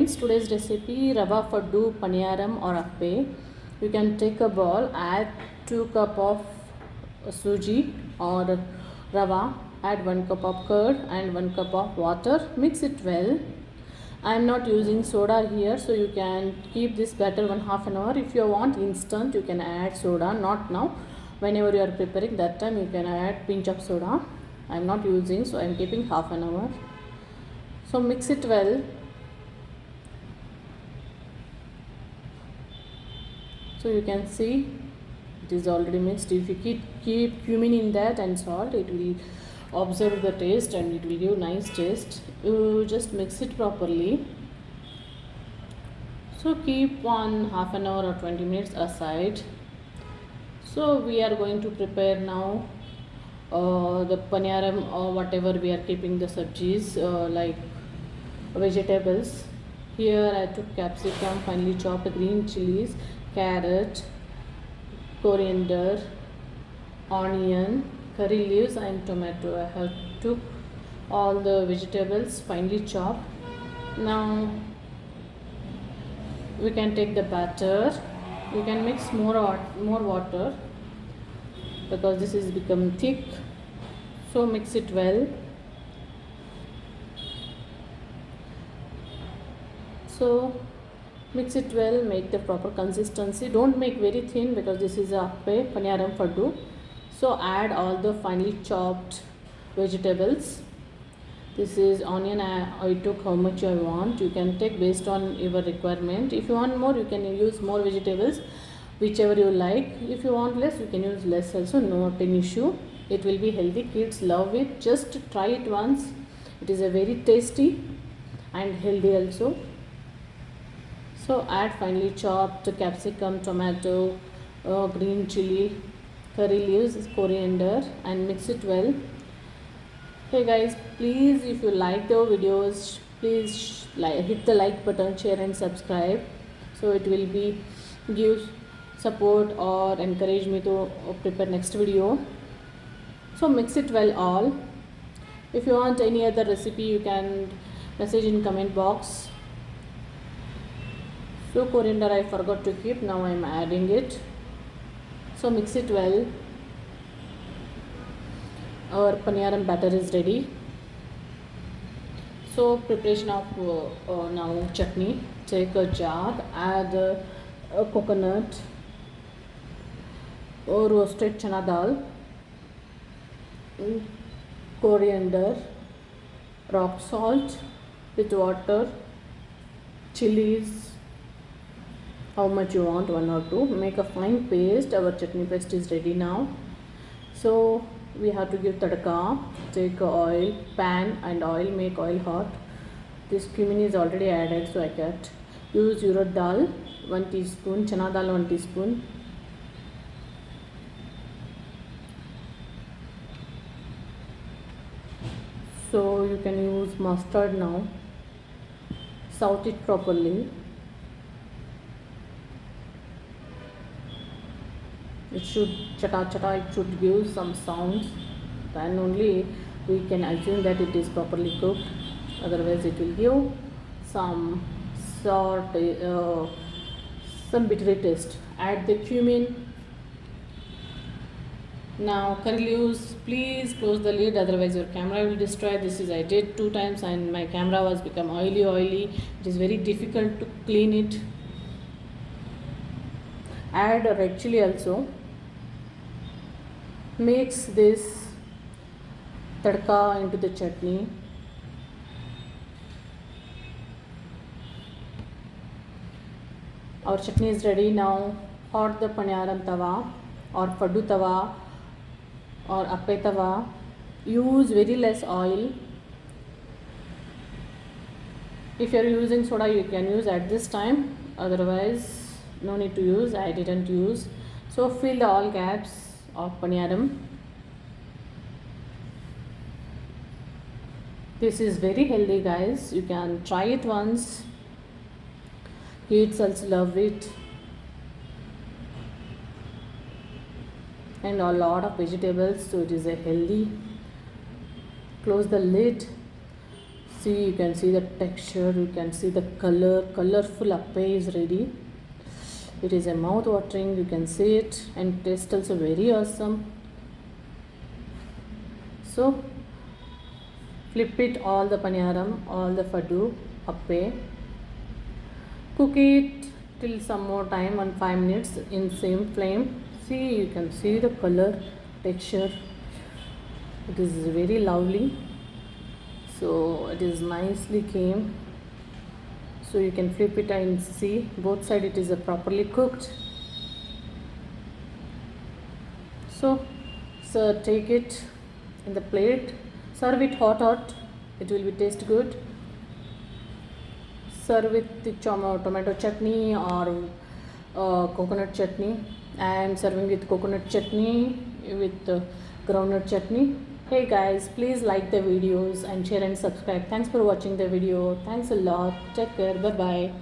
friends, today's recipe rava faddu paniyaram or appe. You can take a bowl, add 2 cup of suji or rava, add 1 cup of curd and 1 cup of water, mix it well. I am not using soda here, so you can keep this batter 1/2 an hour. If you want instant, you can add soda, not now. Whenever you are preparing, that time you can add pinch of soda. I am not using, so I am keeping half an hour. So mix it well. So you can see it is already mixed. If you keep cumin in that and salt, it will observe the taste and it will give nice taste. You just mix it properly. So keep 1/2 an hour or 20 minutes aside. So we are going to prepare now the paniyaram or whatever we are keeping the sabjis like vegetables. Here I took capsicum, finely chopped, green chilies, carrot, coriander, onion, curry leaves and tomato. I have took all the vegetables finely chopped. Now we can take the batter. You can mix more water because this is become thick. So mix it well. So mix it well, make the proper consistency. Don't make very thin because this is a appe paniyaram faddu. So add all the finely chopped vegetables. This is onion. I took how much I want. You can take based on your requirement. If you want more, you can use more vegetables, whichever you like. If you want less, you can use less also, not an issue. It will be healthy. Kids love it. Just try it once. It is a very tasty and healthy also. So add finely chopped capsicum, tomato, green chili, curry leaves, coriander and mix it well. Hey guys, please if you like the videos, please hit the like button, share and subscribe. So it will be give support or encourage me to prepare next video. So mix it well all. If you want any other recipe, you can message in comment box. So coriander I forgot to keep, now I am adding it. So mix it well. Our paniyaram batter is ready. So preparation of now chutney. Take a jar, add a coconut or roasted chana dal, coriander, rock salt with water, chilies, how much you want, 1 or 2. Make a fine paste. Our chutney paste is ready now. So we have to give tadka. Take oil, pan and oil, make oil hot. This cumin is already added, so I can use urad dal 1 teaspoon, chana dal 1 teaspoon. So you can use mustard now. Saute it properly. It should chata chata, it should give some sounds, then only we can assume that it is properly cooked. Otherwise it will give some sort some bitter taste. Add the cumin. Now curry leaves, please close the lid, otherwise your camera will destroy. This is I did 2 times and my camera was become oily. It is very difficult to clean it. Add red chili also. Mix this tadka into the chutney. Our chutney is ready now. Hot the paniyaram tawa or faddu tawa or appe tawa. Use very less oil. If you are using soda, you can use at this time. Otherwise, no need to use. I didn't use. So fill all gaps of paniyaram. This is very healthy guys. You can try it once. Kids also love it. And a lot of vegetables, so it is a healthy. Close the lid. See, you can see the texture, you can see the colorful appe is ready. It is a mouth watering, you can see it, and taste also very awesome. So flip it all the paniyaram, all the faddu appe, cook it till some more time on 5 minutes in same flame. See, you can see the color, texture, it is very lovely. So it is nicely came. So you can flip it and see both side it is properly cooked. So take it in the plate, serve it hot, it will be taste good. Serve with the tomato chutney or coconut chutney. I am serving with coconut chutney with groundnut chutney. Hey guys, please like the videos and share and subscribe. Thanks for watching the video. Thanks a lot. Take care. Bye bye.